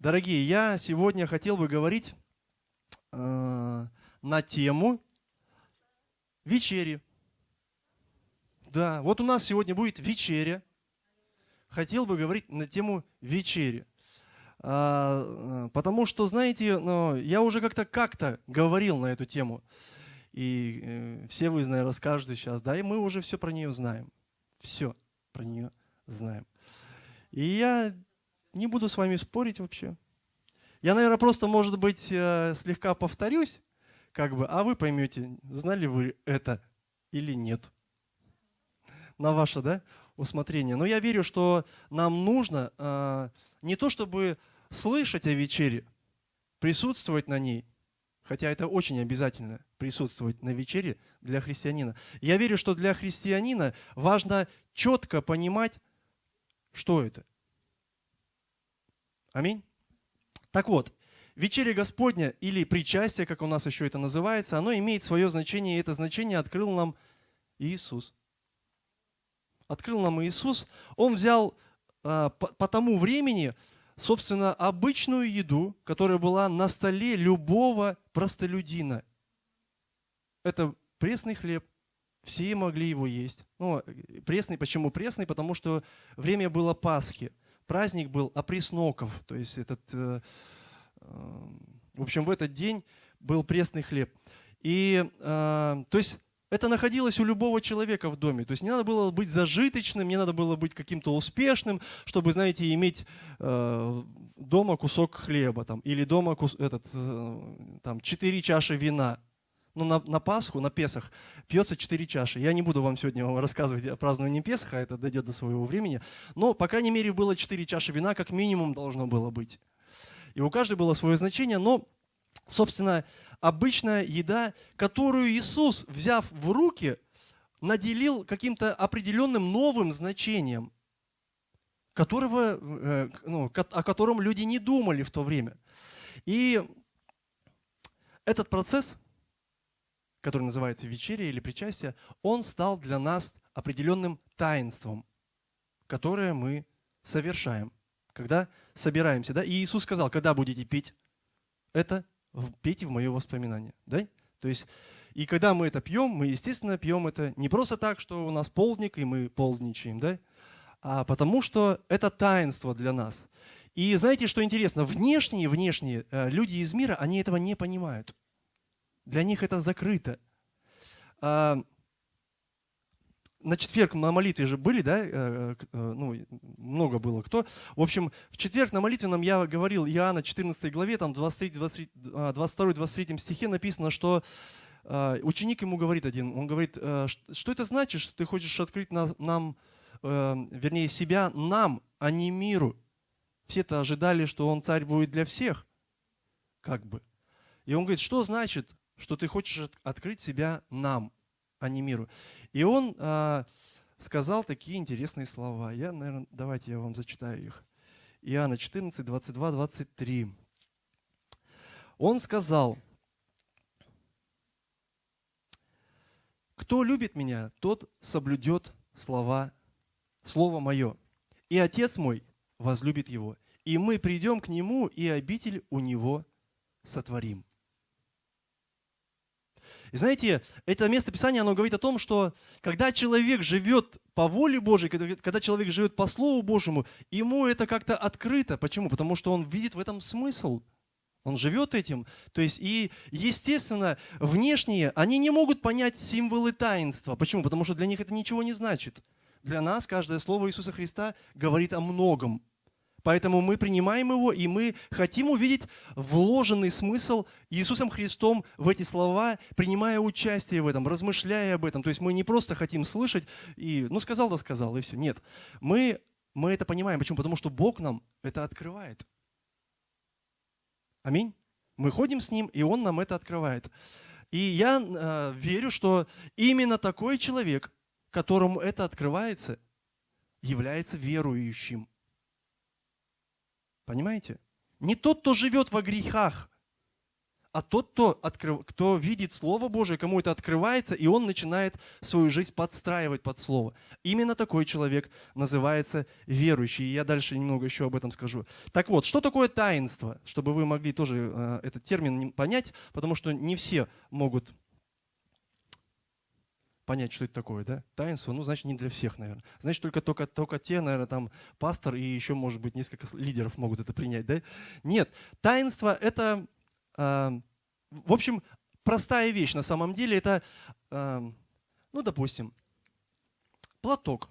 Дорогие, я сегодня хотел бы говорить на тему вечери. Да, вот у нас сегодня будет вечеря. Хотел бы говорить на тему вечери. Потому что, знаете, я уже как-то говорил на эту тему. И все вы, наверное, расскажете сейчас, да, и мы уже все про нее знаем. Все про нее знаем. И я не буду с вами спорить вообще. Я, наверное, просто, может быть, слегка повторюсь, а вы поймете, знали вы это или нет. На ваше, да, усмотрение. Но я верю, что нам нужно не то, чтобы слышать о вечере, присутствовать на ней, хотя это очень обязательно, присутствовать на вечере для христианина. Я верю, что для христианина важно четко понимать, что это. Аминь. Так вот, вечеря Господня или причастие, как у нас еще это называется, оно имеет свое значение, и это значение открыл нам Иисус. Открыл нам Иисус. Он взял по тому времени, собственно, обычную еду, которая была на столе любого простолюдина. Это пресный хлеб. Все могли его есть. Пресный, почему пресный? Потому что время было Пасхи. Праздник был опресноков. То есть в этот день был пресный хлеб. И, то есть, это находилось у любого человека в доме. То есть не надо было быть зажиточным, не надо было быть каким-то успешным, чтобы, знаете, иметь дома кусок хлеба или дома 4 чаши вина. На Пасху, на Песах пьется 4 чаши. Я не буду вам сегодня рассказывать о праздновании Песаха, это дойдет до своего времени. Но, по крайней мере, было 4 чаши вина, как минимум должно было быть. И у каждой было свое значение, но, собственно, обычная еда, которую Иисус, взяв в руки, наделил каким-то определенным новым значением, о котором люди не думали в то время. И этот процесс, который называется вечеря или причастие, он стал для нас определенным таинством, которое мы совершаем, когда собираемся. Да? И Иисус сказал, когда будете пить, это пейте в мое воспоминание. Да? То есть, и когда мы это пьем, мы, естественно, пьем это не просто так, что у нас полдник, и мы полдничаем, да? А потому что это таинство для нас. И знаете, что интересно? Внешние люди из мира, они этого не понимают. Для них это закрыто. На четверг на молитве же были, да? Много было кто. В общем, в четверг на молитвенном я говорил, Иоанна 14 главе, там 22-23 стихе написано, что ученик ему говорит один, он говорит, что это значит, что ты хочешь открыть себя нам, а не миру. Все-то ожидали, что он царь будет для всех, И он говорит, что значит, что ты хочешь открыть себя нам, а не миру. И он сказал такие интересные слова. Давайте я вам зачитаю их. Иоанна 14, 22, 23. Он сказал, кто любит меня, тот соблюдет Слово Мое. И Отец мой возлюбит его. И мы придем к нему, и обитель у него сотворим. И знаете, это место Писания, оно говорит о том, что когда человек живет по воле Божьей, когда человек живет по Слову Божьему, ему это как-то открыто. Почему? Потому что он видит в этом смысл. Он живет этим. То есть, и, естественно, внешние, они не могут понять символы таинства. Почему? Потому что для них это ничего не значит. Для нас каждое слово Иисуса Христа говорит о многом. Поэтому мы принимаем его, и мы хотим увидеть вложенный смысл Иисусом Христом в эти слова, принимая участие в этом, размышляя об этом. То есть мы не просто хотим слышать и, сказал да сказал, и все. Нет, мы это понимаем. Почему? Потому что Бог нам это открывает. Аминь. Мы ходим с Ним, и Он нам это открывает. И я верю, что именно такой человек, которому это открывается, является верующим. Понимаете? Не тот, кто живет во грехах, а тот, кто видит Слово Божие, кому это открывается, и он начинает свою жизнь подстраивать под Слово. Именно такой человек называется верующий. И я дальше немного еще об этом скажу. Так вот, что такое таинство? Чтобы вы могли тоже этот термин понять, потому что не все могут понять, что это такое, да? Таинство, ну, значит, не для всех, наверное. Значит, только те, наверное, там пастор и еще, может быть, несколько лидеров могут это принять, да? Нет, таинство – это, в общем, простая вещь на самом деле. Это, ну, допустим, платок.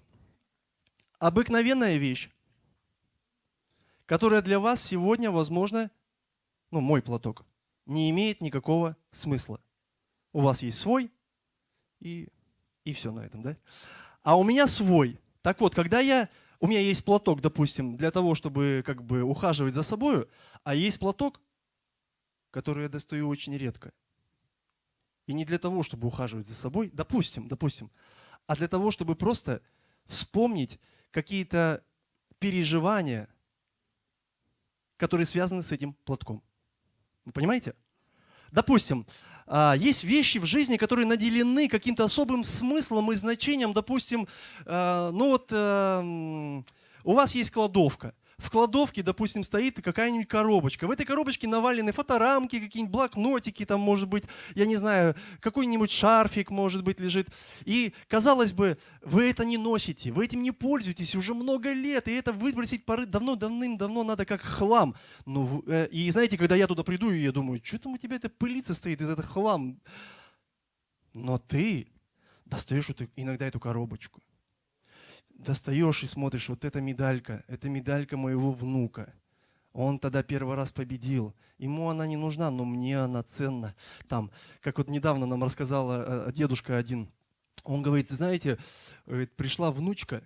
Обыкновенная вещь, которая для вас сегодня, возможно, ну, мой платок, не имеет никакого смысла. У вас есть свой, и все на этом, да? А у меня свой. Так вот, когда у меня есть платок, допустим, для того, чтобы как бы ухаживать за собой, а есть платок, который я достаю очень редко. И не для того, чтобы ухаживать за собой, допустим, а для того, чтобы просто вспомнить какие-то переживания, которые связаны с этим платком. Вы понимаете? Допустим, есть вещи в жизни, которые наделены каким-то особым смыслом и значением. Допустим, у вас есть кладовка. В кладовке, допустим, стоит какая-нибудь коробочка. В этой коробочке навалены фоторамки, какие-нибудь блокнотики, там, может быть, я не знаю, какой-нибудь шарфик, может быть, лежит. И, казалось бы, вы это не носите, вы этим не пользуетесь уже много лет, и это выбросить давным-давно надо как хлам. И знаете, когда я туда приду, я думаю, что там у тебя эта пылица стоит, это хлам. Но ты достаешь иногда эту коробочку. Достаешь и смотришь, вот это медалька моего внука. Он тогда первый раз победил. Ему она не нужна, но мне она ценна. Там, как вот недавно нам рассказал дедушка один, он говорит, знаете, пришла внучка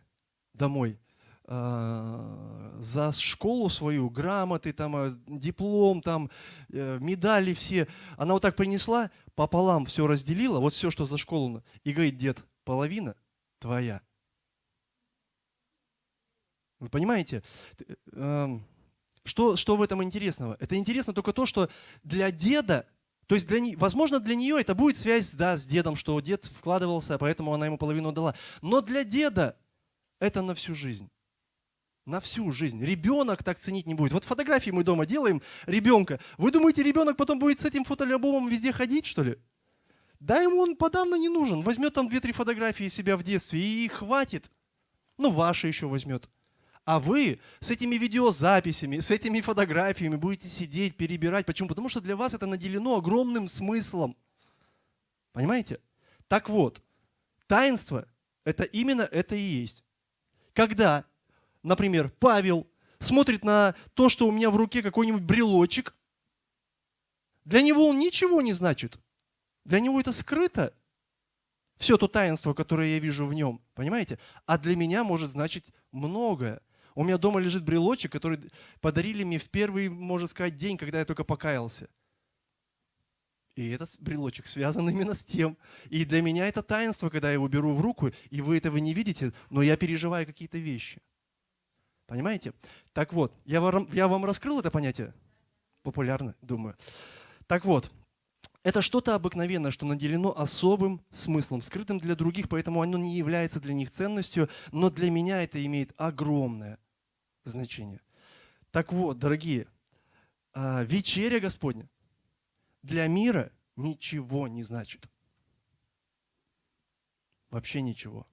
домой за школу свою, грамоты, там, диплом, там, медали все. Она вот так принесла, пополам все разделила, вот все, что за школу. И говорит, дед, половина твоя. Вы понимаете, что в этом интересного? Это интересно только то, что для деда, то есть, возможно, для нее это будет связь, да, с дедом, что дед вкладывался, поэтому она ему половину дала. Но для деда это на всю жизнь. На всю жизнь. Ребенок так ценить не будет. Вот фотографии мы дома делаем ребенка. Вы думаете, ребенок потом будет с этим фотоальбомом везде ходить, что ли? Да, ему он подавно не нужен. Возьмет там 2-3 фотографии себя в детстве и хватит. Ну, ваши еще возьмет. А вы с этими видеозаписями, с этими фотографиями будете сидеть, перебирать. Почему? Потому что для вас это наделено огромным смыслом. Понимаете? Так вот, таинство – это именно это и есть. Когда, например, Павел смотрит на то, что у меня в руке какой-нибудь брелочек, для него он ничего не значит. Для него это скрыто. Все то таинство, которое я вижу в нем. Понимаете? А для меня может значить многое. У меня дома лежит брелочек, который подарили мне в первый, можно сказать, день, когда я только покаялся. И этот брелочек связан именно с тем. И для меня это таинство, когда я его беру в руку, и вы этого не видите, но я переживаю какие-то вещи. Понимаете? Так вот, я вам раскрыл это понятие? Популярно, думаю. Так вот, это что-то обыкновенное, что наделено особым смыслом, скрытым для других, поэтому оно не является для них ценностью, но для меня это имеет огромное значение. Так вот, дорогие, вечеря Господня для мира ничего не значит. Вообще ничего.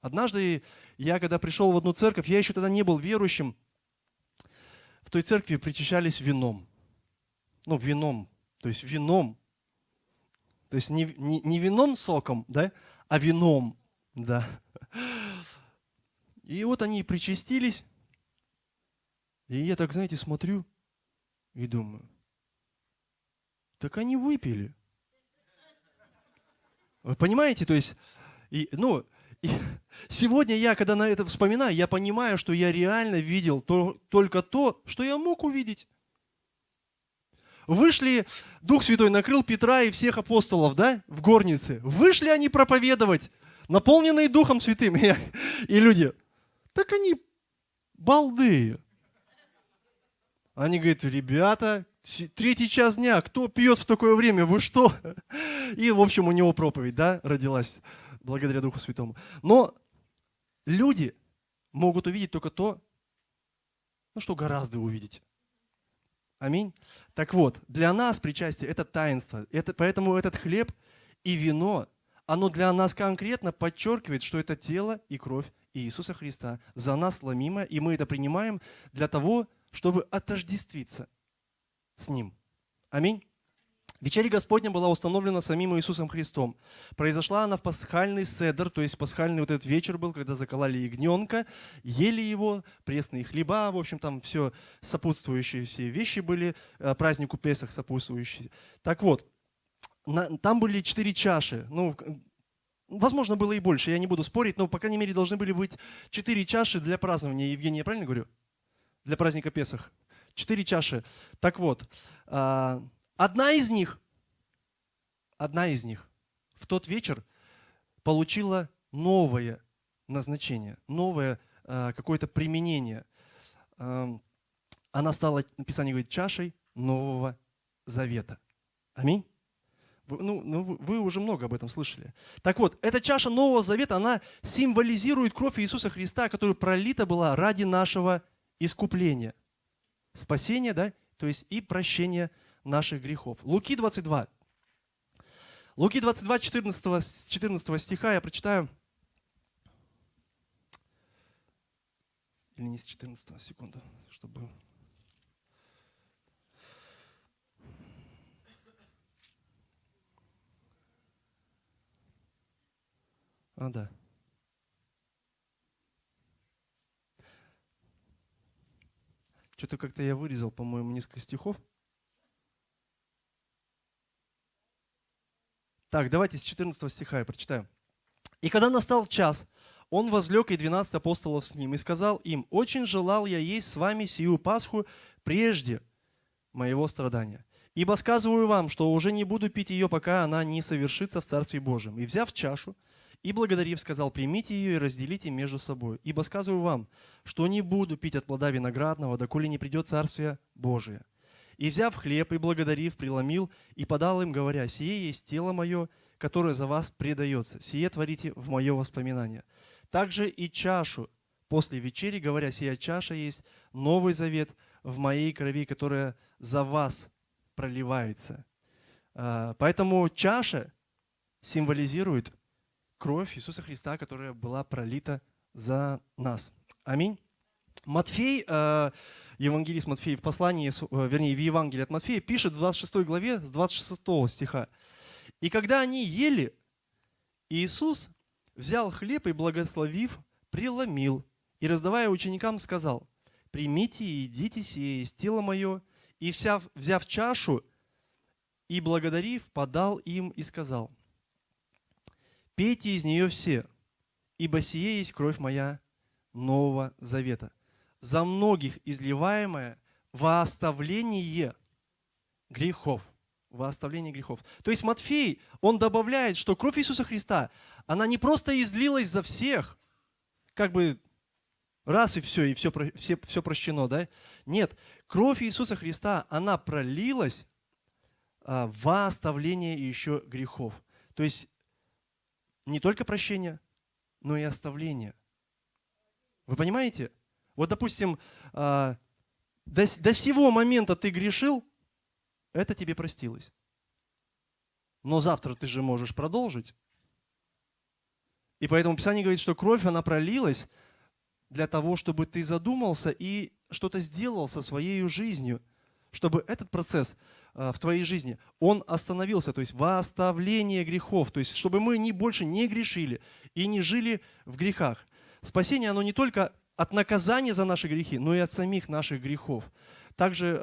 Однажды я, когда пришел в одну церковь, я еще тогда не был верующим, в той церкви причащались вином. Ну, вином, то есть вином. То есть не вином соком, да, а вином, да. И вот они причастились, и я так, знаете, смотрю и думаю, так они выпили. Вы понимаете, то есть, сегодня я, когда на это вспоминаю, я понимаю, что я реально видел только то, что я мог увидеть. Вышли, Дух Святой накрыл Петра и всех апостолов, да, в горнице. Вышли они проповедовать, наполненные Духом Святым. И люди, так они балды. Они говорят, ребята, 3 час дня, кто пьет в такое время, вы что? И, в общем, у него проповедь, да, родилась, благодаря Духу Святому. Но люди могут увидеть только то, что гораздо увидеть. Аминь. Так вот, для нас причастие – это таинство. Поэтому этот хлеб и вино, оно для нас конкретно подчеркивает, что это тело и кровь Иисуса Христа за нас ломимое, и мы это принимаем для того, чтобы отождествиться с Ним. Аминь. Вечеря Господня была установлена самим Иисусом Христом. Произошла она в пасхальный седр, то есть пасхальный вот этот вечер был, когда закололи ягненка, ели его, пресные хлеба, в общем, там все сопутствующие все вещи были, празднику Песах сопутствующие. Так вот, там были 4 чаши, возможно, было и больше, я не буду спорить, но, по крайней мере, должны были быть 4 чаши для празднования. Евгений, я правильно говорю? Для праздника Песах. 4 чаши. Так вот, одна из них в тот вечер получила новое назначение, новое какое-то применение. Она стала, Писание говорит, чашей Нового Завета. Аминь. Вы уже много об этом слышали. Так вот, эта чаша Нового Завета, она символизирует кровь Иисуса Христа, которая пролита была ради нашего искупления. Спасения, да, то есть и прощения наших грехов. Луки 22. Луки 22, 14 стиха я прочитаю. Или не с 14, секунду, чтобы... Да. Что-то как-то я вырезал, по-моему, несколько стихов. Так, давайте с 14 стиха я прочитаю. «И когда настал час, он возлег, и 12 апостолов с ним, и сказал им: очень желал я есть с вами сию Пасху прежде моего страдания. Ибо сказываю вам, что уже не буду пить ее, пока она не совершится в Царстве Божьем. И взяв чашу, и благодарив, сказал: примите ее и разделите между собой. Ибо сказываю вам, что не буду пить от плода виноградного, доколе не придет Царствие Божие. И взяв хлеб и благодарив, преломил и подал им, говоря: сие есть тело мое, которое за вас предается. Сие творите в мое воспоминание. Также и чашу после вечери, говоря: сия чаша есть Новый Завет в моей крови, которая за вас проливается». Поэтому чаша символизирует кровь Иисуса Христа, которая была пролита за нас. Аминь. Матфей, евангелист Матфей в послании, вернее, в Евангелии от Матфея пишет в 26 главе с 26 стиха. «И когда они ели, Иисус взял хлеб и, благословив, преломил, и, раздавая ученикам, сказал: примите и едите, сие есть тело мое. И, взяв чашу и благодарив, подал им и сказал: пейте из нее все, ибо сие есть кровь моя Нового Завета, за многих изливаемая во оставление грехов». Во оставление грехов. То есть Матфей, он добавляет, что кровь Иисуса Христа, она не просто излилась за всех, как бы раз и все прощено, да? Нет, кровь Иисуса Христа, она пролилась во оставление еще грехов. То есть не только прощение, но и оставление. Вы понимаете? Вот, допустим, до сего момента ты грешил, это тебе простилось. Но завтра ты же можешь продолжить. И поэтому Писание говорит, что кровь, она пролилась для того, чтобы ты задумался и что-то сделал со своей жизнью, чтобы этот процесс в твоей жизни, он остановился, то есть во оставление грехов, то есть чтобы мы больше не грешили и не жили в грехах. Спасение, оно не только от наказания за наши грехи, но и от самих наших грехов. Также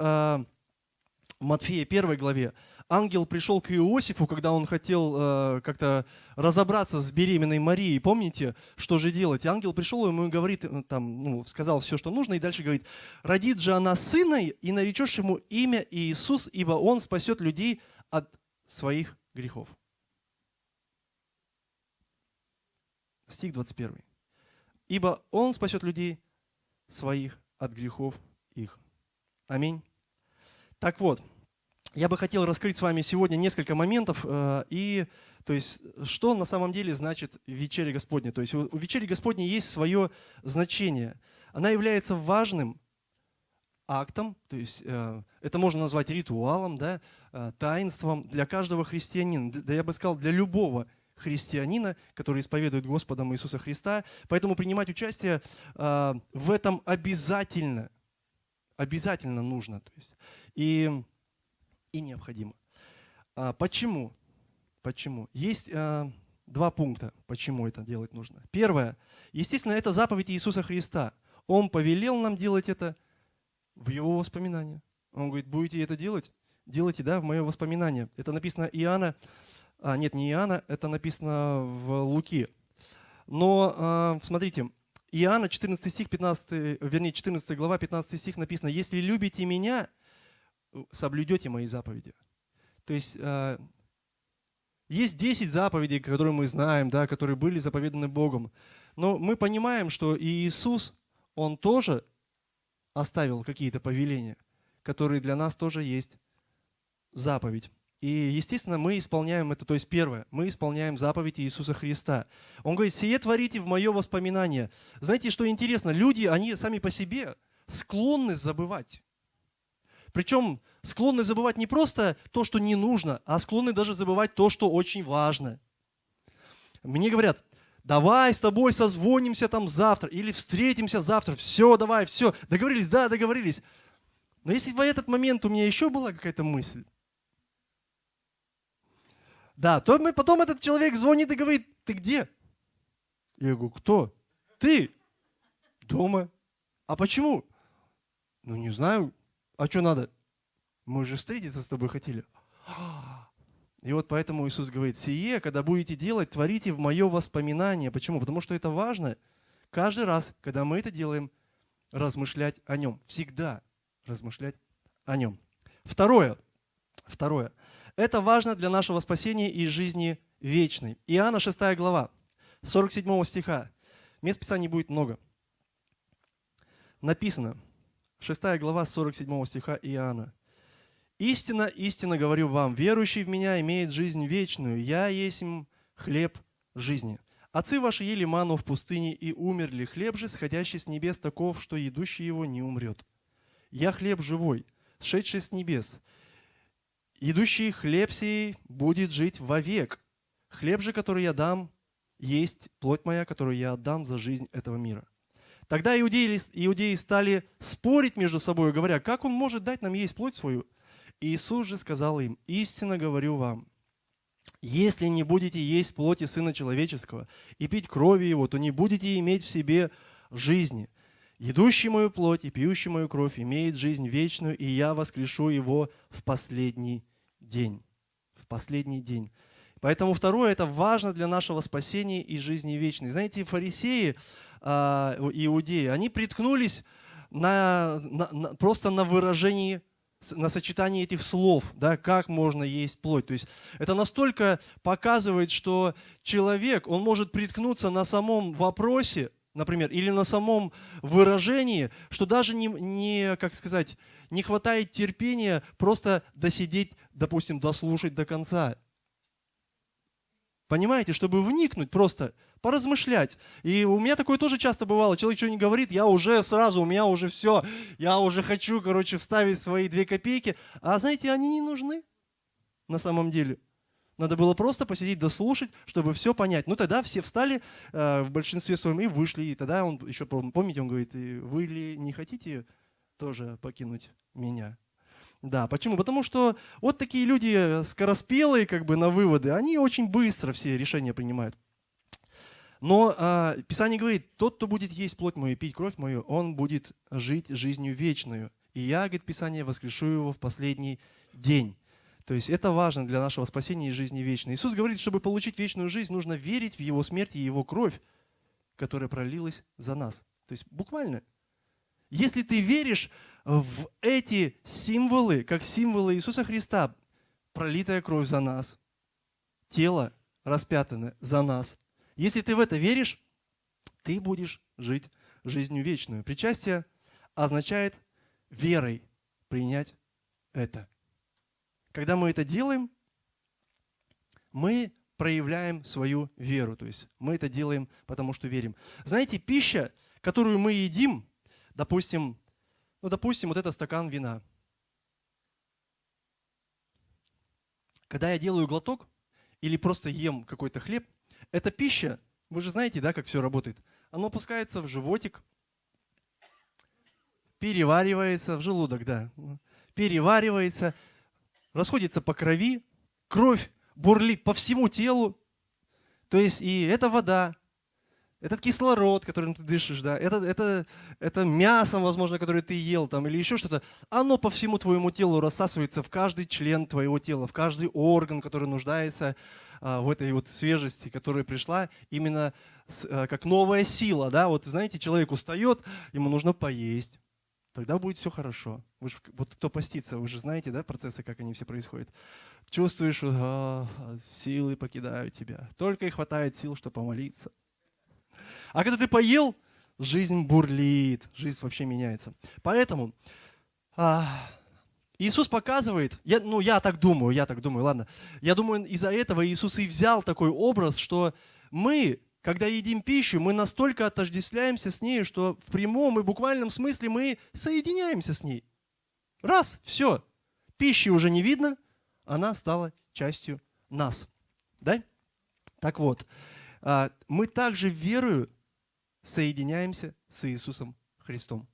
в Матфея 1 главе ангел пришел к Иосифу, когда он хотел как-то разобраться с беременной Марией. Помните, что же делать? И ангел пришел ему и говорит, сказал все, что нужно, и дальше говорит: родит же она сына, и наречешь ему имя Иисус, ибо он спасет людей от своих грехов. Стих 21. Ибо он спасет людей своих от грехов их. Аминь. Так вот, я бы хотел раскрыть с вами сегодня несколько моментов, то есть, что на самом деле значит вечеря Господня. То есть у вечери Господней есть свое значение. Она является важным актом, то есть это можно назвать ритуалом, да, таинством для каждого христианина, да я бы сказал, для любого христианина, который исповедует Господа Иисуса Христа. Поэтому принимать участие в этом обязательно нужно, то есть, и необходимо. Почему? Почему? Есть два пункта, почему это делать нужно. Первое, естественно, это заповедь Иисуса Христа. Он повелел нам делать это в Его воспоминания. Он говорит, будете это делать? Делайте, да, в мое воспоминание. Это написано Иоанна, нет, не Иоанна, это написано в Луки. Но, смотрите, Иоанна, 14 стих, 14 глава, 15 стих написано, «Если любите меня, соблюдете мои заповеди». То есть, есть 10 заповедей, которые мы знаем, да, которые были заповеданы Богом. Но мы понимаем, что и Иисус, Он тоже оставил какие-то повеления, которые для нас тоже есть заповедь. И, естественно, мы исполняем это. То есть, первое, мы исполняем заповедь Иисуса Христа. Он говорит, «Сие творите в мое воспоминание». Знаете, что интересно? Люди, они сами по себе склонны забывать. Причем склонны забывать не просто то, что не нужно, а склонны даже забывать то, что очень важно. Мне говорят, давай с тобой созвонимся там завтра или встретимся завтра. Все, давай, все. Договорились? Да, договорились. Но если в этот момент у меня еще была какая-то мысль, да, то потом этот человек звонит и говорит, ты где? Я говорю, кто? Ты? Дома. А почему? Ну, не знаю. А что надо? Мы же встретиться с тобой хотели. И вот поэтому Иисус говорит, сие, когда будете делать, творите в мое воспоминание. Почему? Потому что это важно. Каждый раз, когда мы это делаем, размышлять о нем. Всегда размышлять о нем. Второе. Это важно для нашего спасения и жизни вечной. Иоанна 6 глава, 47 стиха. Мест Писаний будет много. Написано, 6 глава, 47 стиха Иоанна. «Истинно, истинно говорю вам, верующий в Меня имеет жизнь вечную. Я есть хлеб жизни. Отцы ваши ели ману в пустыне и умерли. Хлеб же, сходящий с небес, таков, что едущий его не умрет. Я хлеб живой, сшедший с небес. Идущий хлеб сей будет жить вовек. Хлеб же, который я дам, есть плоть моя, которую я отдам за жизнь этого мира». Тогда иудеи стали спорить между собой, говоря, как он может дать нам есть плоть свою? Иисус же сказал им, истинно говорю вам, если не будете есть плоти Сына Человеческого и пить крови Его, то не будете иметь в себе жизни. Едущий мою плоть и пьющий мою кровь имеет жизнь вечную, и я воскрешу его в последний день. В последний день. Поэтому второе, это важно для нашего спасения и жизни вечной. Знаете, фарисеи, иудеи, они приткнулись просто на выражении, на сочетании этих слов, да, как можно есть плоть. То есть это настолько показывает, что человек, он может приткнуться на самом вопросе, например, или на самом выражении, что даже как сказать, не хватает терпения просто досидеть, допустим, дослушать до конца. Понимаете, чтобы вникнуть просто, поразмышлять. И у меня такое тоже часто бывало. Человек что-нибудь говорит, я уже сразу, у меня уже все, я уже хочу, вставить свои 2 копейки. А знаете, они не нужны на самом деле. Надо было просто посидеть, дослушать, чтобы все понять. Ну тогда все встали в большинстве своем и вышли. И тогда он еще, помните, он говорит, вы ли не хотите тоже покинуть меня? Да, почему? Потому что вот такие люди скороспелые, на выводы, они очень быстро все решения принимают. Но Писание говорит, тот, кто будет есть плоть мою и пить кровь мою, он будет жить жизнью вечную. И я, говорит Писание, воскрешу его в последний день. То есть это важно для нашего спасения и жизни вечной. Иисус говорит, чтобы получить вечную жизнь, нужно верить в Его смерть и Его кровь, которая пролилась за нас. То есть буквально. Если ты веришь в эти символы, как символы Иисуса Христа, пролитая кровь за нас, тело распятое за нас, если ты в это веришь, ты будешь жить жизнью вечную. Причастие означает верой принять это. Когда мы это делаем, мы проявляем свою веру. То есть мы это делаем, потому что верим. Знаете, пища, которую мы едим, допустим, вот это стакан вина. Когда я делаю глоток или просто ем какой-то хлеб, эта пища, вы же знаете, да, как все работает. Оно опускается в животик, переваривается в желудок, да. Переваривается, расходится по крови, кровь бурлит по всему телу. То есть и эта вода, этот кислород, которым ты дышишь, да, это мясо, возможно, которое ты ел там, или еще что-то, оно по всему твоему телу рассасывается в каждый член твоего тела, в каждый орган, который нуждается в этой вот свежести, которая пришла именно как новая сила. Да? Вот знаете, человек устает, ему нужно поесть. Тогда будет все хорошо. Вы же, вот кто постится, вы же знаете, да, процессы, как они все происходят. Чувствуешь, силы покидают тебя. Только и хватает сил, чтобы помолиться. А когда ты поел, жизнь бурлит, жизнь вообще меняется. Поэтому Иисус показывает, я так думаю, ладно. Я думаю, из-за этого Иисус и взял такой образ, что мы, когда едим пищу, мы настолько отождествляемся с ней, что в прямом и буквальном смысле мы соединяемся с ней. Раз, все, пищи уже не видно, она стала частью нас. Да? Так вот, мы также верою соединяемся с Иисусом Христом.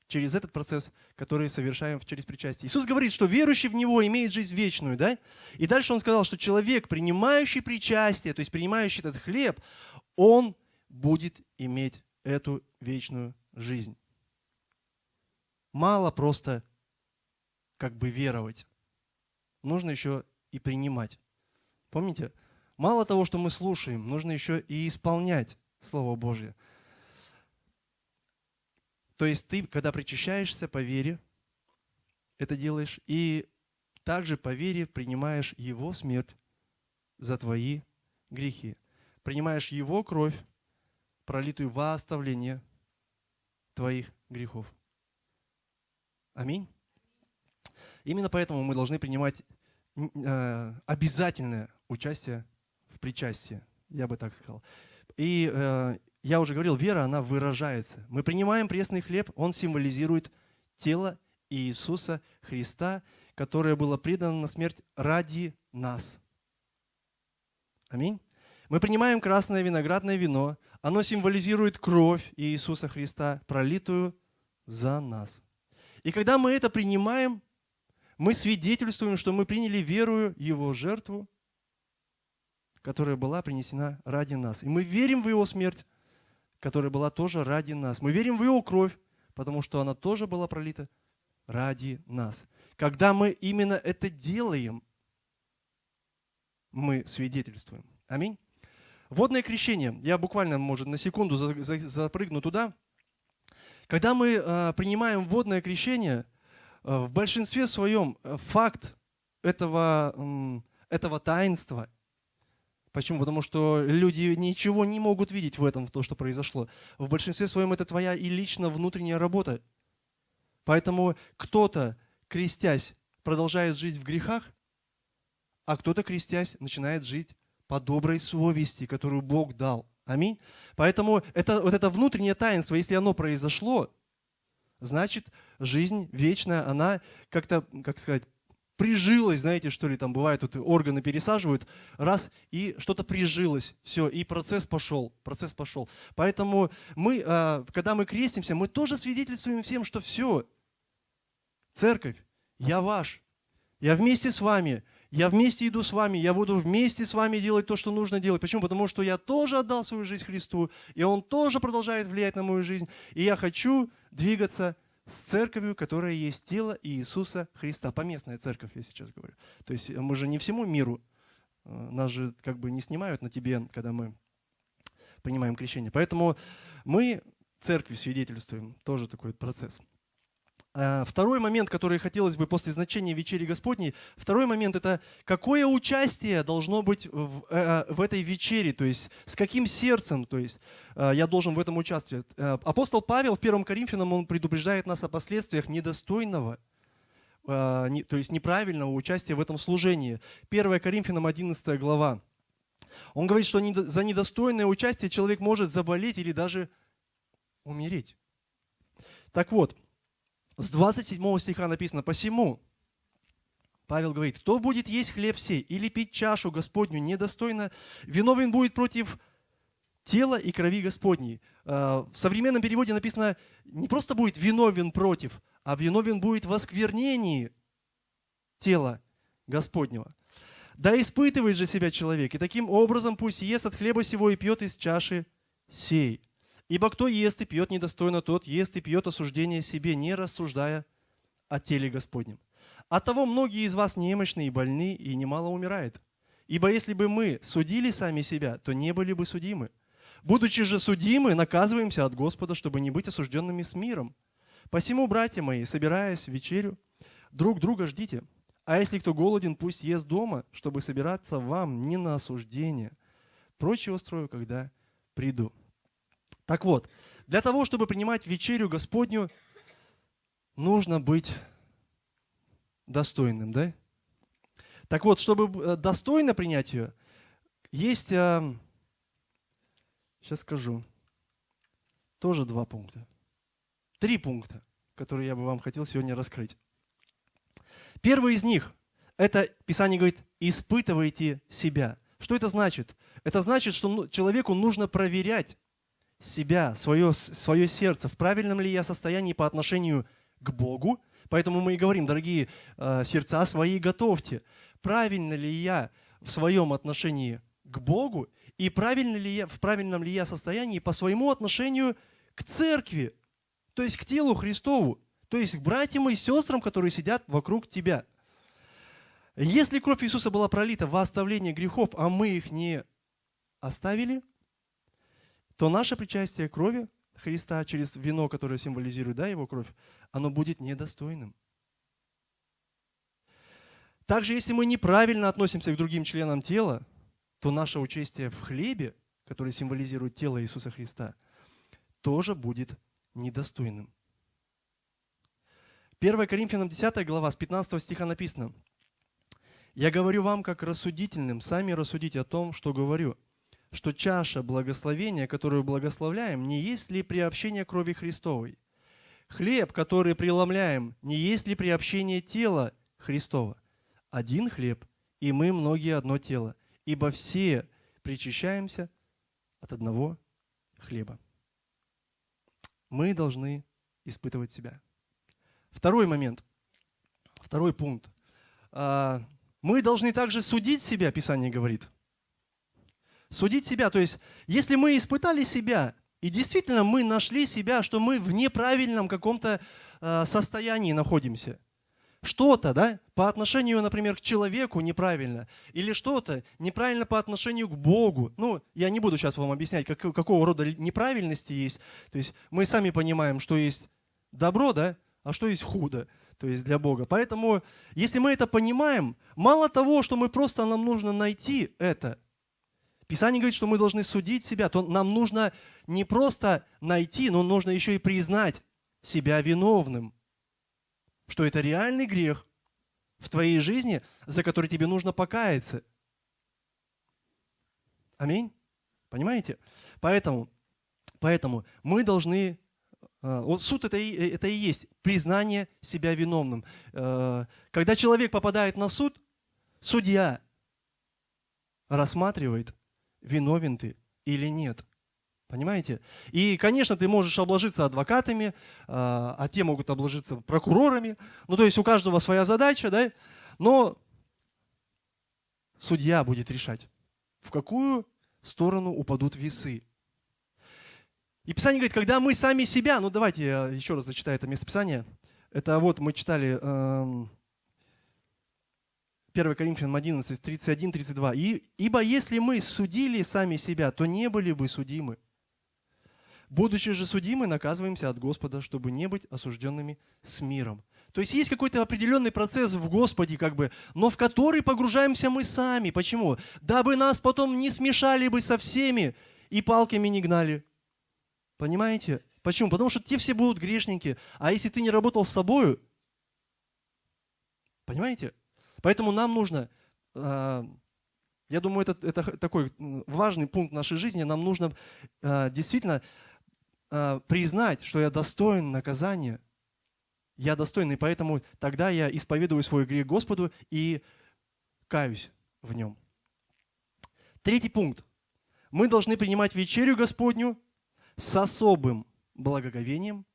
Через этот процесс, который совершаем через причастие. Иисус говорит, что верующий в Него имеет жизнь вечную. Да? И дальше Он сказал, что человек, принимающий причастие, то есть принимающий этот хлеб, он будет иметь эту вечную жизнь. Мало просто как бы веровать. Нужно еще и принимать. Помните? Мало того, что мы слушаем, нужно еще и исполнять Слово Божье. То есть ты, когда причащаешься по вере, это делаешь, и также по вере принимаешь Его смерть за твои грехи. Принимаешь Его кровь, пролитую во оставление твоих грехов. Аминь. Именно поэтому мы должны принимать обязательное участие в причастии, я бы так сказал. И я уже говорил, вера, она выражается. Мы принимаем пресный хлеб, он символизирует тело Иисуса Христа, которое было предано на смерть ради нас. Аминь. Мы принимаем красное виноградное вино, оно символизирует кровь Иисуса Христа, пролитую за нас. И когда мы это принимаем, мы свидетельствуем, что мы приняли верою Его жертву, которая была принесена ради нас. И мы верим в Его смерть, которая была тоже ради нас. Мы верим в Его кровь, потому что она тоже была пролита ради нас. Когда мы именно это делаем, мы свидетельствуем. Аминь. Водное крещение. Я буквально, может, на секунду запрыгну туда. Когда мы принимаем водное крещение, в большинстве своем факт этого таинства. Почему? Потому что люди ничего не могут видеть в этом, в том, что произошло. В большинстве своем это твоя и лично внутренняя работа. Поэтому кто-то, крестясь, продолжает жить в грехах, а кто-то, крестясь, начинает жить по доброй совести, которую Бог дал. Аминь. Поэтому это внутреннее таинство, если оно произошло, значит, жизнь вечная, она как-то, как сказать, прижилась, знаете, что ли, там бывает, вот органы пересаживают, раз, и что-то прижилось, все, и процесс пошел. Поэтому мы, когда мы крестимся, мы тоже свидетельствуем всем, что все, церковь, я ваш, я вместе с вами, я вместе иду с вами, я буду вместе с вами делать то, что нужно делать. Почему? Потому что я тоже отдал свою жизнь Христу, и Он тоже продолжает влиять на мою жизнь, и я хочу двигаться с церковью, которая есть тело Иисуса Христа. Поместная церковь, я сейчас говорю. То есть мы же не всему миру, нас же как бы не снимают на тебе, когда мы принимаем крещение. Поэтому мы церкви свидетельствуем, тоже такой процесс. Второй момент, который хотелось бы после значения вечери Господней, второй момент – это какое участие должно быть в этой вечере, то есть с каким сердцем, то есть я должен в этом участвовать. Апостол Павел в 1 Коринфянам, он предупреждает нас о последствиях недостойного то есть неправильного участия в этом служении. 1 Коринфянам 11 глава. Он говорит, что за недостойное участие человек может заболеть или даже умереть. Так вот, с 27 стиха написано: «Посему», Павел говорит, «кто будет есть хлеб сей или пить чашу Господню недостойно, виновен будет против тела и крови Господней». В современном переводе написано, не просто будет виновен против, а виновен будет в осквернении тела Господнего. «Да испытывает же себя человек, и таким образом пусть ест от хлеба сего и пьет из чаши сей. Ибо кто ест и пьет недостойно, тот ест и пьет осуждение себе, не рассуждая о теле Господнем. Оттого многие из вас немощны и больны, и немало умирает. Ибо если бы мы судили сами себя, то не были бы судимы. Будучи же судимы, наказываемся от Господа, чтобы не быть осужденными с миром. Посему, братья мои, собираясь в вечерю, друг друга ждите. А если кто голоден, пусть ест дома, чтобы собираться вам не на осуждение. Прочее устрою, когда приду». Так вот, для того, чтобы принимать вечерю Господню, нужно быть достойным, да? Так вот, чтобы достойно принять ее, есть, сейчас скажу, тоже 2 пункта. 3 пункта, которые я бы вам хотел сегодня раскрыть. Первый из них, это Писание говорит, испытывайте себя. Что это значит? Это значит, что человеку нужно проверять себя, свое сердце, в правильном ли я состоянии по отношению к Богу. Поэтому мы и говорим, дорогие сердца свои готовьте. Правильно ли я в своем отношении к Богу и в правильном ли я состоянии по своему отношению к церкви, то есть к телу Христову, то есть к братьям и сестрам, которые сидят вокруг тебя. Если кровь Иисуса была пролита во оставление грехов, а мы их не оставили, то наше причастие крови Христа через вино, которое символизирует, да, Его кровь, оно будет недостойным. Также, если мы неправильно относимся к другим членам тела, то наше участие в хлебе, который символизирует тело Иисуса Христа, тоже будет недостойным. 1 Коринфянам 10 глава, с 15 стиха написано: «Я говорю вам, как рассудительным, сами рассудите о том, что говорю, что чаша благословения, которую благословляем, не есть ли приобщение крови Христовой? Хлеб, который преломляем, не есть ли приобщение тела Христова? Один хлеб, и мы многие одно тело, ибо все причащаемся от одного хлеба». Мы должны испытывать себя. Второй момент, второй пункт. Мы должны также судить себя, Писание говорит. Судить себя, то есть, если мы испытали себя, и действительно мы нашли себя, что мы в неправильном каком-то состоянии находимся, что-то, да, по отношению, например, к человеку неправильно, или что-то неправильно по отношению к Богу. Ну, я не буду сейчас вам объяснять, какого рода неправильности есть. То есть мы сами понимаем, что есть добро, да, а что есть худо, то есть для Бога. Поэтому, если мы это понимаем, мало того, что нам нужно найти это, Писание говорит, что мы должны судить себя, то нам нужно не просто найти, но нужно еще и признать себя виновным, что это реальный грех в твоей жизни, за который тебе нужно покаяться. Аминь? Понимаете? Поэтому мы должны... Вот суд это и есть признание себя виновным. Когда человек попадает на суд, судья рассматривает, виновен ты или нет. Понимаете? И, конечно, ты можешь обложиться адвокатами, а те могут обложиться прокурорами. Ну, то есть у каждого своя задача, да? Но судья будет решать, в какую сторону упадут весы. И Писание говорит, когда мы сами себя, ну давайте я еще раз зачитаю это местописание. Это вот мы читали 1 Коринфянам 11, 31-32. «Ибо если мы судили сами себя, то не были бы судимы. Будучи же судимы, наказываемся от Господа, чтобы не быть осужденными с миром». То есть есть какой-то определенный процесс в Господе, но в который погружаемся мы сами. Почему? Дабы нас потом не смешали бы со всеми и палками не гнали. Понимаете? Почему? Потому что те все будут грешники. А если ты не работал с собою, Понимаете? Поэтому нам нужно, я думаю, это такой важный пункт в нашей жизни, нам нужно действительно признать, что я достоин наказания. Я достоин, и поэтому тогда я исповедую свой грех Господу и каюсь в нем. Третий пункт. Мы должны принимать вечерю Господню с особым благоговением,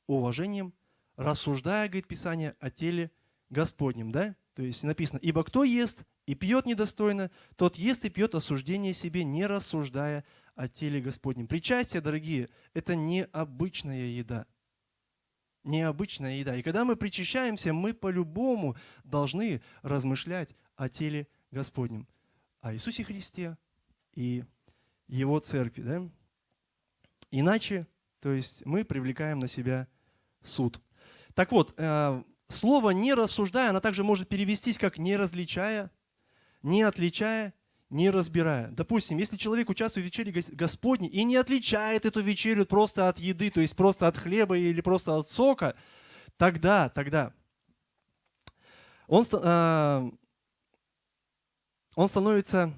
уважением, рассуждая, говорит Писание, о теле Господнем. Да? То есть написано, ибо кто ест и пьет недостойно, тот ест и пьет осуждение себе, не рассуждая о теле Господнем. Причастие, дорогие, это необычная еда. Необычная еда. И когда мы причащаемся, мы по-любому должны размышлять о теле Господнем, о Иисусе Христе и Его Церкви. Да? Иначе, то есть мы привлекаем на себя суд. Так вот, слово «не рассуждая», оно также может перевестись как «не различая», «не отличая», «не разбирая». Допустим, если человек участвует в вечере Господней и не отличает эту вечерю просто от еды, то есть просто от хлеба или просто от сока, тогда он становится,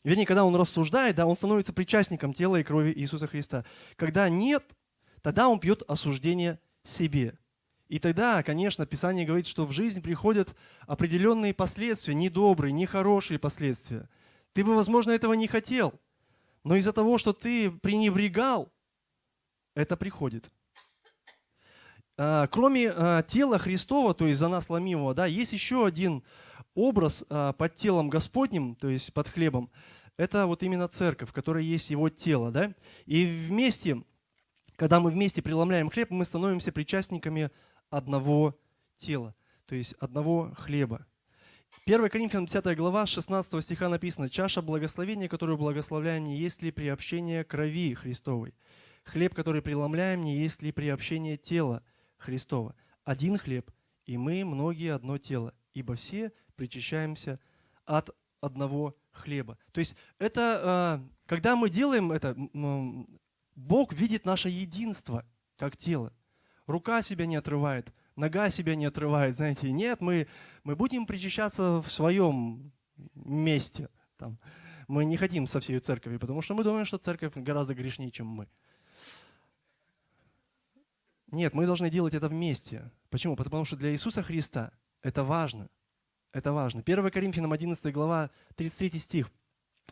вернее, когда он рассуждает, да, он становится причастником тела и крови Иисуса Христа. Когда нет, тогда он пьет осуждение себе. И тогда, конечно, Писание говорит, что в жизнь приходят определенные последствия, недобрые, нехорошие последствия. Ты бы, возможно, этого не хотел, но из-за того, что ты пренебрегал, это приходит. Кроме тела Христова, то есть за нас ломимого, да, есть еще один образ под телом Господним, то есть под хлебом. Это вот именно церковь, в которой есть Его тело. Да? И вместе, когда мы вместе преломляем хлеб, мы становимся причастниками одного тела, то есть одного хлеба. 1 Коринфянам 10 глава, 16 стиха написано: «Чаша благословения, которую благословляем, не есть ли приобщение крови Христовой? Хлеб, который преломляем, не есть ли приобщение тела Христова? Один хлеб, и мы многие одно тело, ибо все причащаемся от одного хлеба». То есть это, когда мы делаем это, Бог видит наше единство как тело. Рука себя не отрывает, нога себя не отрывает, знаете. Нет, мы будем причащаться в своем месте. Там. Мы не хотим со всей церковью, потому что мы думаем, что церковь гораздо грешнее, чем мы. Нет, мы должны делать это вместе. Почему? Потому что для Иисуса Христа это важно. Это важно. 1 Коринфянам 11 глава, 33 стих.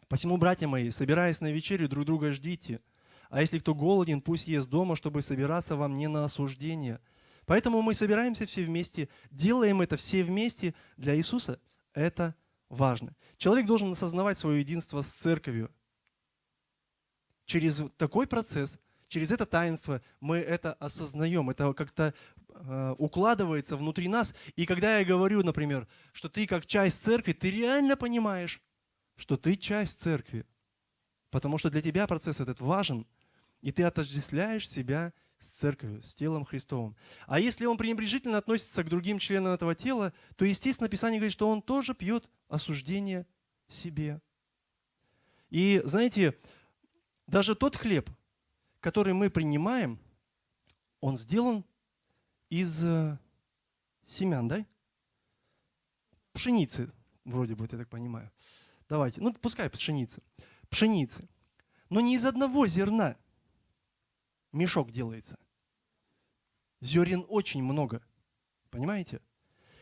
«Посему, братья мои, собираясь на вечерю, друг друга ждите. А если кто голоден, пусть ест дома, чтобы собираться вам не на осуждение». Поэтому мы собираемся все вместе, делаем это все вместе. Для Иисуса это важно. Человек должен осознавать свое единство с церковью. Через такой процесс, через это таинство мы это осознаем, это как-то укладывается внутри нас. И когда я говорю, например, что ты как часть церкви, ты реально понимаешь, что ты часть церкви. Потому что для тебя процесс этот важен, и ты отождествляешь себя с церковью, с телом Христовым. А если он пренебрежительно относится к другим членам этого тела, то, естественно, Писание говорит, что он тоже пьет осуждение себе. И, знаете, даже тот хлеб, который мы принимаем, он сделан из семян, да? Пшеницы, вроде бы, я так понимаю. Давайте, пускай пшеницы. Пшеницы. Но не из одного зерна мешок делается. Зерен очень много. Понимаете?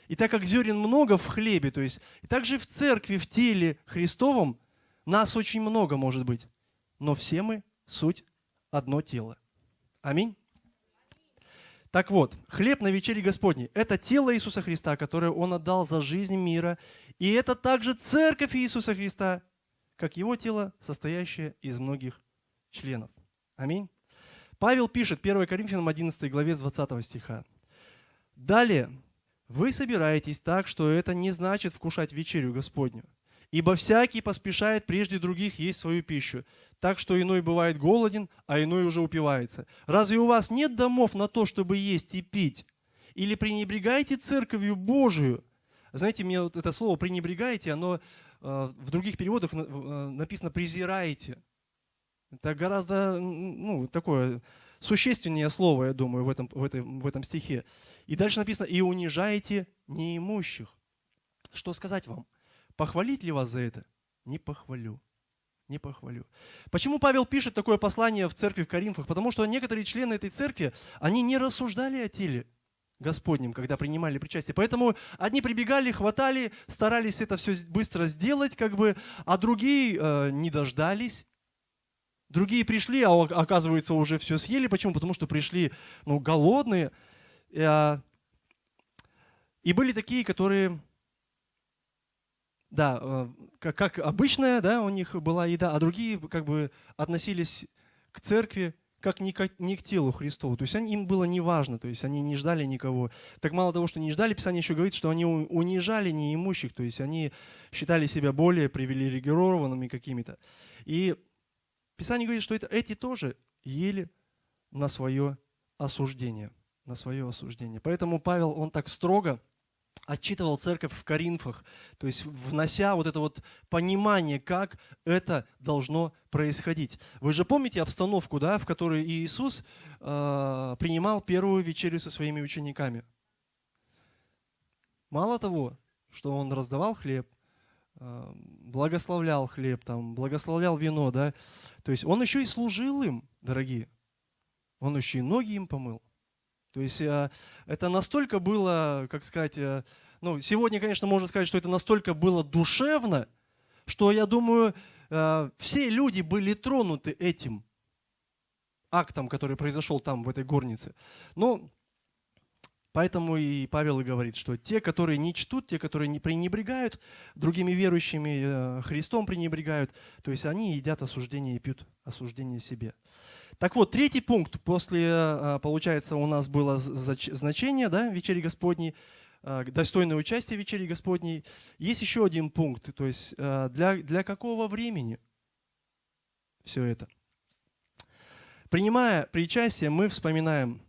И так как зерен много в хлебе, то есть, и также в церкви, в теле Христовом, нас очень много может быть. Но все мы суть одно тело. Аминь. Так вот, хлеб на вечере Господней – это тело Иисуса Христа, которое Он отдал за жизнь мира. И это также церковь Иисуса Христа, как Его тело, состоящее из многих членов. Аминь. Павел пишет, 1 Коринфянам 11 главе с 20 стиха. «Далее, вы собираетесь так, что это не значит вкушать вечерю Господню. Ибо всякий поспешает прежде других есть свою пищу, так что иной бывает голоден, а иной уже упивается. Разве у вас нет домов на то, чтобы есть и пить? Или пренебрегаете церковью Божию?» Знаете, мне вот это слово «пренебрегаете», оно в других переводах написано «презираете». Это гораздо такое существеннее слово, я думаю, в этом стихе. И дальше написано: «И унижаете неимущих». Что сказать вам? Похвалить ли вас за это? Не похвалю. Не похвалю. Почему Павел пишет такое послание в церкви в Коринфах? Потому что некоторые члены этой церкви, они не рассуждали о теле Господнем, когда принимали причастие. Поэтому одни прибегали, хватали, старались это все быстро сделать, а другие не дождались. Другие пришли, а оказывается уже все съели. Почему? Потому что пришли голодные. И были такие, которые... Да, как обычная, да, у них была еда, а другие относились к церкви как не к телу Христову. То есть им было не важно, то есть они не ждали никого. Так мало того, что не ждали, Писание еще говорит, что они унижали неимущих, то есть они считали себя более привилегированными какими-то. И Писание говорит, что эти тоже ели на свое осуждение. На свое осуждение. Поэтому Павел, он так строго отчитывал церковь в Коринфах, то есть внося вот это вот понимание, как это должно происходить. Вы же помните обстановку, да, в которой Иисус принимал первую вечерю со своими учениками? Мало того, что Он раздавал хлеб, благословлял хлеб, благословлял вино, да, то есть Он еще и служил им, дорогие. Он еще и ноги им помыл. То есть это настолько было, сегодня, конечно, можно сказать, что это настолько было душевно, что, я думаю, все люди были тронуты этим актом, который произошел там, в этой горнице. Поэтому и Павел и говорит, что те, которые не чтут, те, которые не пренебрегают другими верующими, Христом пренебрегают, то есть они едят осуждение и пьют осуждение себе. Так вот, третий пункт, получается, у нас было значение, да, вечери Господней, достойное участие в вечере Господней. Есть еще один пункт, то есть для какого времени все это? Принимая причастие, мы вспоминаем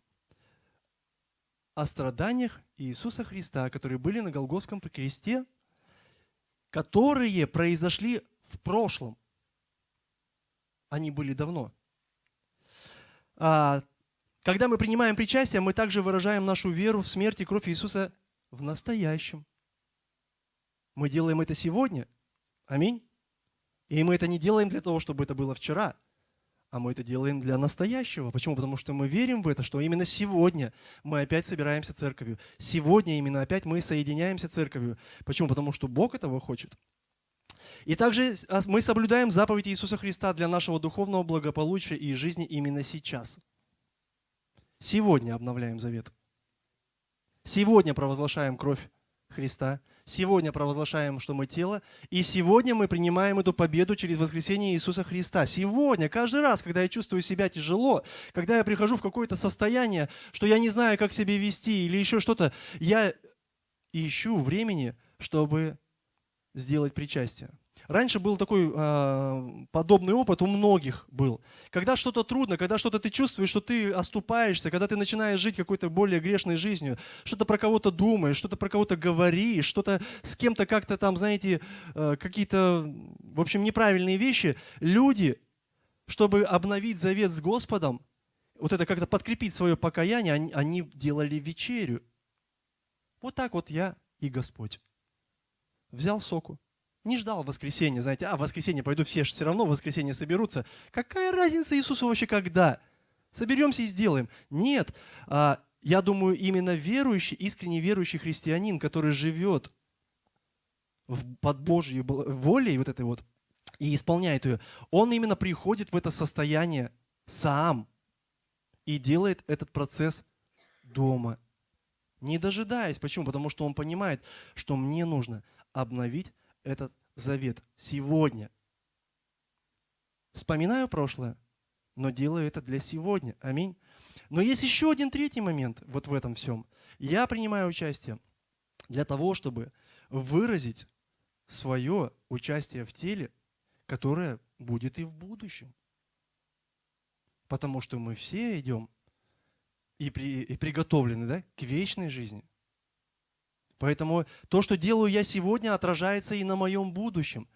о страданиях Иисуса Христа, которые были на Голгофском кресте, которые произошли в прошлом. Они были давно. Когда мы принимаем причастие, мы также выражаем нашу веру в смерть и кровь Иисуса в настоящем. Мы делаем это сегодня. Аминь. И мы это не делаем для того, чтобы это было вчера, а мы это делаем для настоящего. Почему? Потому что мы верим в это, что именно сегодня мы опять собираемся церковью. Сегодня именно опять мы соединяемся церковью. Почему? Потому что Бог этого хочет. И также мы соблюдаем заповедь Иисуса Христа для нашего духовного благополучия и жизни именно сейчас. Сегодня обновляем завет. Сегодня провозглашаем кровь Христа. Сегодня провозглашаем, что мы тело. И сегодня мы принимаем эту победу через воскресение Иисуса Христа. Сегодня, каждый раз, когда я чувствую себя тяжело, когда я прихожу в какое-то состояние, что я не знаю, как себя вести или еще что-то, я ищу времени, чтобы сделать причастие. Раньше был такой подобный опыт, у многих был. Когда что-то трудно, когда что-то ты чувствуешь, что ты оступаешься, когда ты начинаешь жить какой-то более грешной жизнью, что-то про кого-то думаешь, что-то про кого-то говоришь, что-то с кем-то как-то там, знаете, какие-то, в общем, неправильные вещи, люди, чтобы обновить завет с Господом, вот это как-то подкрепить свое покаяние, они делали вечерю. Вот так вот я и Господь. Взял соку. Не ждал воскресенья, знаете, в воскресенье пойду, все равно в воскресенье соберутся. Какая разница Иисусу вообще когда? Соберемся и сделаем. Нет, я думаю, именно верующий, искренне верующий христианин, который живет под Божьей волей вот этой вот и исполняет ее, он именно приходит в это состояние сам и делает этот процесс дома. Не дожидаясь. Почему? Потому что он понимает, что мне нужно обновить этот завет сегодня. Вспоминаю прошлое, но делаю это для сегодня. Аминь. Но есть еще один третий момент вот в этом всем. Я принимаю участие для того, чтобы выразить свое участие в теле, которое будет и в будущем. Потому что мы все идем и приготовлены, да, к вечной жизни. Поэтому то, что делаю я сегодня, отражается и на моем будущем.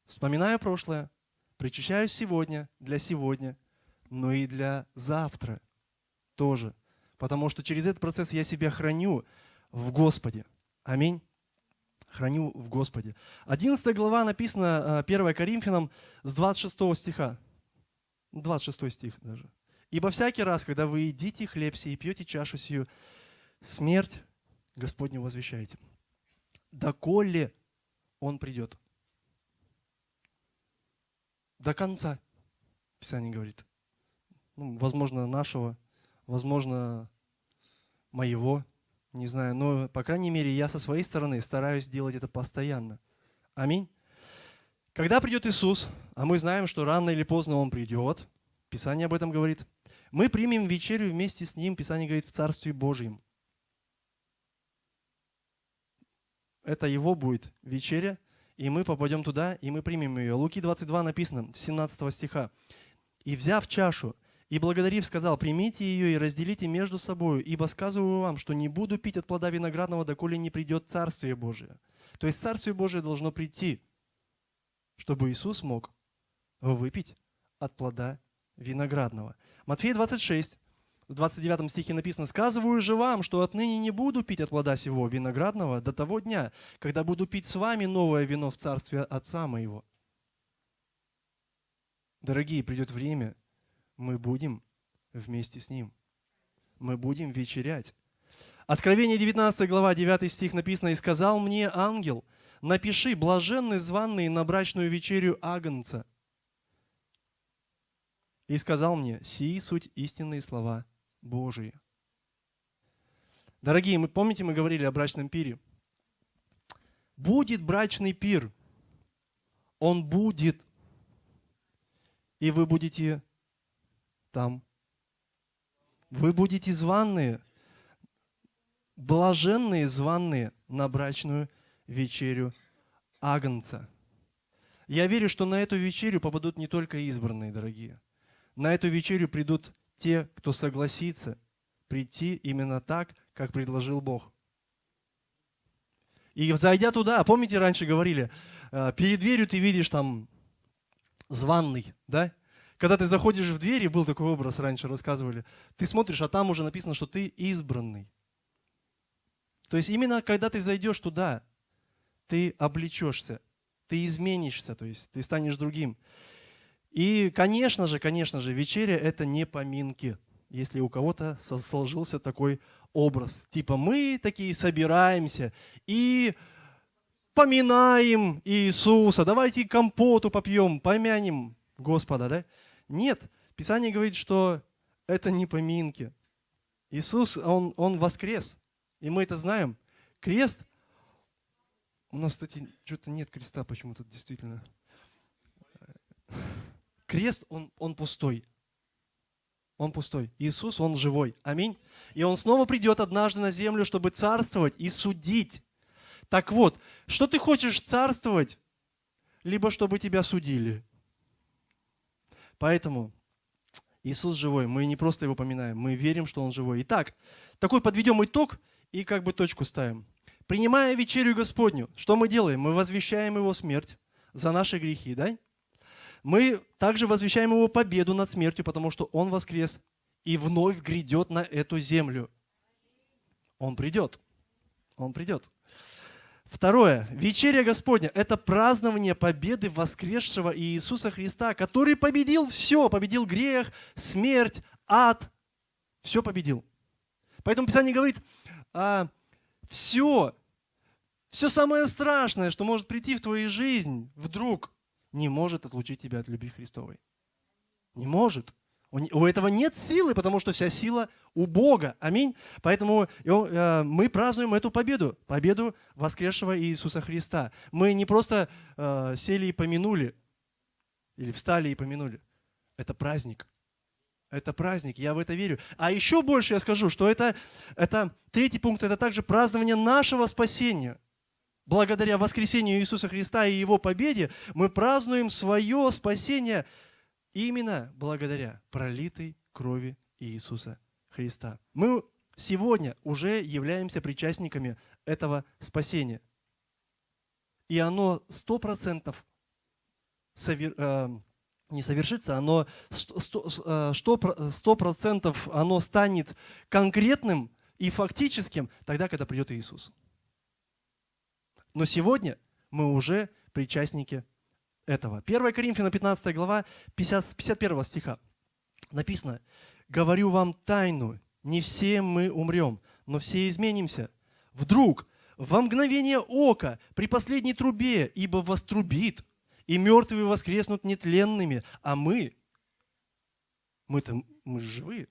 Вспоминаю прошлое, причащаюсь сегодня, для сегодня, но и для завтра тоже. Потому что через этот процесс я себя храню в Господе. Аминь. Храню в Господе. 11 глава написано, 1 Коринфянам, с 26 стиха. 26 стих даже. «Ибо всякий раз, когда вы едите хлеб сей и пьете чашу сию, смерть Господню возвещаете, доколе Он придет». До конца, Писание говорит. Возможно, нашего, возможно, моего, не знаю. Но, по крайней мере, я со своей стороны стараюсь делать это постоянно. Аминь. Когда придет Иисус, а мы знаем, что рано или поздно Он придет, Писание об этом говорит, мы примем вечерю вместе с Ним, Писание говорит, в Царстве Божьем. Это Его будет вечеря, и мы попадем туда, и мы примем ее. Луки 22 написано, 17 стиха. «И взяв чашу, и благодарив, сказал, примите ее и разделите между собою, ибо сказываю вам, что не буду пить от плода виноградного, доколе не придет Царствие Божие». То есть Царствие Божие должно прийти, чтобы Иисус мог выпить от плода виноградного. Матфея 26, в 29 стихе написано, «Сказываю же вам, что отныне не буду пить от плода сего виноградного до того дня, когда буду пить с вами новое вино в Царстве Отца моего». Дорогие, придет время, мы будем вместе с Ним. Мы будем вечерять. Откровение 19 глава, 9 стих написано, «И сказал мне ангел, напиши, блаженны званные на брачную вечерю Агнца. И сказал мне, сии суть истинные слова Божии». Дорогие, помните, мы говорили о брачном пире? Будет брачный пир. Он будет. И вы будете там. Вы будете званные, блаженные званные на брачную вечерю Агнца. Я верю, что на эту вечерю попадут не только избранные, дорогие. На эту вечерю придут те, кто согласится прийти именно так, как предложил Бог. И зайдя туда, помните, раньше говорили, перед дверью ты видишь там званный, да? Когда ты заходишь в дверь, и был такой образ, раньше рассказывали, ты смотришь, а там уже написано, что ты избранный. То есть именно когда ты зайдешь туда, ты облечешься, ты изменишься, то есть ты станешь другим. И, конечно же, вечеря – это не поминки, если у кого-то сложился такой образ. Типа мы такие собираемся и поминаем Иисуса, давайте компоту попьем, помянем Господа, да? Нет, Писание говорит, что это не поминки. Иисус, Он воскрес, и мы это знаем. Крест, у нас, кстати, что-то нет креста почему-то действительно. Крест, он пустой. Он пустой. Иисус, Он живой. Аминь. И Он снова придет однажды на землю, чтобы царствовать и судить. Так вот, что ты хочешь царствовать, либо чтобы тебя судили? Поэтому Иисус живой. Мы не просто Его поминаем, мы верим, что Он живой. Итак, такой подведем итог и как бы точку ставим. Принимая вечерю Господню, что мы делаем? Мы возвещаем Его смерть за наши грехи, да? Мы также возвещаем Его победу над смертью, потому что Он воскрес и вновь грядет на эту землю. Он придет. Он придет. Второе. Вечеря Господня – это празднование победы воскресшего Иисуса Христа, который победил все. Победил грех, смерть, ад. Все победил. Поэтому Писание говорит, все самое страшное, что может прийти в твою жизнь, вдруг не может отлучить тебя от любви Христовой. Не может. У этого нет силы, потому что вся сила у Бога. Аминь. Поэтому мы празднуем эту победу. Победу воскресшего Иисуса Христа. Мы не просто сели и помянули, или встали и помянули. Это праздник. Это праздник, я в это верю. А еще больше я скажу, что это третий пункт, это также празднование нашего спасения. Благодаря воскресению Иисуса Христа и Его победе мы празднуем свое спасение именно благодаря пролитой крови Иисуса Христа. Мы сегодня уже являемся причастниками этого спасения. И оно 100% не совершится, оно 100% оно станет конкретным и фактическим тогда, когда придет Иисус. Но сегодня мы уже причастники этого. 1 Коринфянам 15 глава 51 стиха написано: «Говорю вам тайну, не все мы умрем, но все изменимся. Вдруг, во мгновение ока, при последней трубе, ибо вострубит, и мертвые воскреснут нетленными, а мы живые,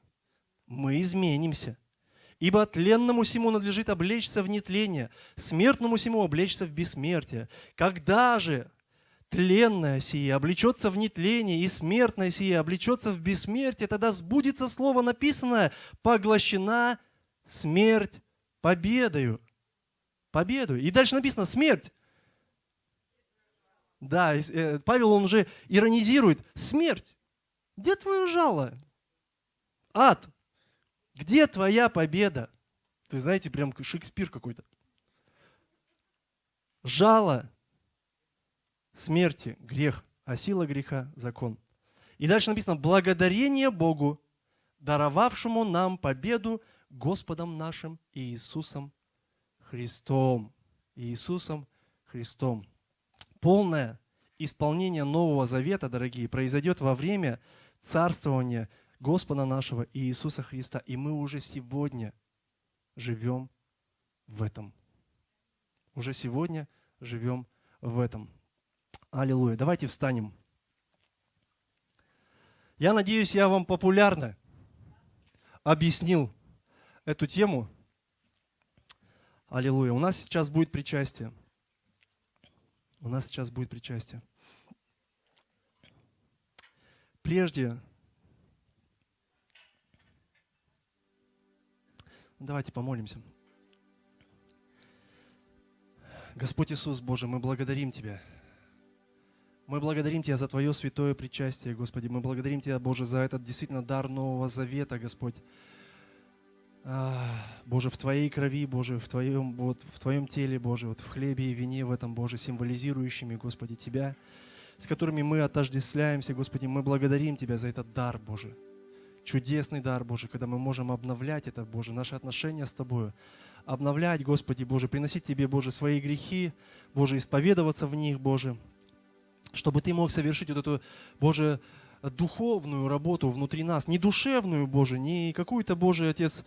мы изменимся. Ибо тленному сему надлежит облечься в нетление, смертному сему облечься в бессмертие. Когда же тленное сие облечется в нетление, и смертное сие облечется в бессмертие, тогда сбудется слово написанное: поглощена смерть победою». Победою. И дальше написано: смерть. Да, Павел, он уже иронизирует. Смерть, где твое жало? Ад, где твоя победа? Вы знаете, прям Шекспир какой-то. Жало смерти — грех, а сила греха — закон. И дальше написано: благодарение Богу, даровавшему нам победу Господом нашим Иисусом Христом. Иисусом Христом. Полное исполнение Нового Завета, дорогие, произойдет во время царствования Господа нашего Иисуса Христа. И мы уже сегодня живем в этом. Уже сегодня живем в этом. Аллилуйя. Давайте встанем. Я надеюсь, я вам популярно объяснил эту тему. Аллилуйя. У нас сейчас будет причастие. У нас сейчас будет причастие. Прежде давайте помолимся. Господь Иисус, Боже, мы благодарим Тебя. Мы благодарим Тебя за Твое святое причастие, Господи. Мы благодарим Тебя, Боже, за этот действительно дар Нового Завета, Господь. Боже, в Твоей крови, Боже, в Твоем теле, Боже, в хлебе и вине в этом, Боже, символизирующими, Господи, Тебя, с которыми мы отождествляемся, Господи. Мы благодарим Тебя за этот дар, Боже. Чудесный дар, Боже, когда мы можем обновлять это, Боже, наши отношения с Тобою. Обновлять, Господи, Боже, приносить Тебе, Боже, свои грехи, Боже, исповедоваться в них, Боже, чтобы Ты мог совершить вот эту, Боже, духовную работу внутри нас, не душевную, Боже, не какую-то, Боже, Отец,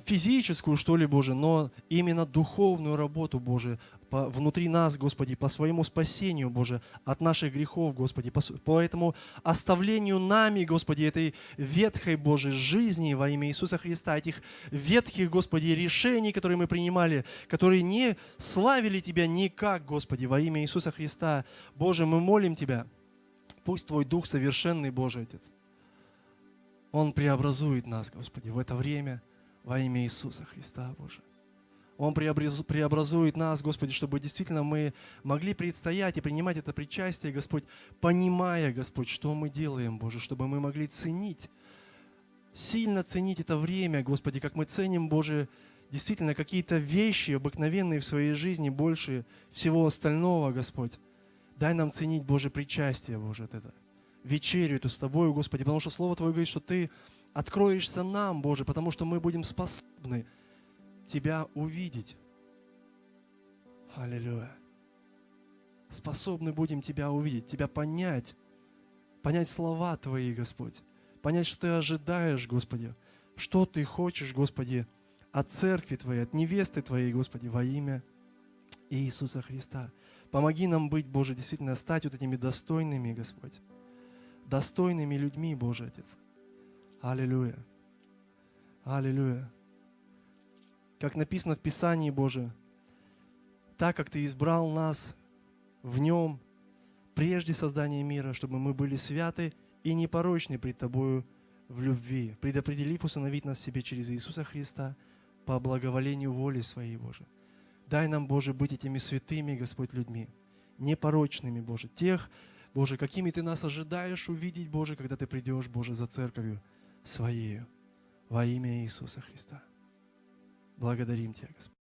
физическую, что ли, Боже, но именно духовную работу, Боже, внутри нас, Господи, по своему спасению, Боже, от наших грехов, Господи, по этому оставлению нами, Господи, этой ветхой, Боже, жизни во имя Иисуса Христа, этих ветхих, Господи, решений, которые мы принимали, которые не славили Тебя никак, Господи, во имя Иисуса Христа. Боже, мы молим Тебя, пусть Твой Дух совершенный, Божий Отец, Он преобразует нас, Господи, в это время во имя Иисуса Христа, Боже. Он преобразует нас, Господи, чтобы действительно мы могли предстоять и принимать это причастие, Господь, понимая, Господь, что мы делаем, Боже, чтобы мы могли ценить, сильно ценить это время, Господи, как мы ценим, Боже, действительно какие-то вещи обыкновенные в своей жизни больше всего остального, Господь. Дай нам ценить, Боже, причастие, Боже, это вечерю эту с Тобою, Господи, потому что Слово Твое говорит, что Ты откроешься нам, Боже, потому что мы будем способны Тебя увидеть. Аллилуйя. Способны будем Тебя увидеть, Тебя понять слова Твои, Господь, понять, что Ты ожидаешь, Господи, что Ты хочешь, Господи, от церкви Твоей, от невесты Твоей, Господи, во имя Иисуса Христа. Помоги нам быть, Боже, действительно стать вот этими достойными, Господь, достойными людьми, Боже Отец. Аллилуйя. Аллилуйя. Как написано в Писании, Боже, так как Ты избрал нас в Нем прежде создания мира, чтобы мы были святы и непорочны пред Тобою в любви, предопределив усыновить нас себе через Иисуса Христа по благоволению воли Своей, Боже. Дай нам, Боже, быть этими святыми, Господь, людьми, непорочными, Боже, тех, Боже, какими Ты нас ожидаешь увидеть, Боже, когда Ты придешь, Боже, за церковью Своею во имя Иисуса Христа. Благодарим Тебя, Господь.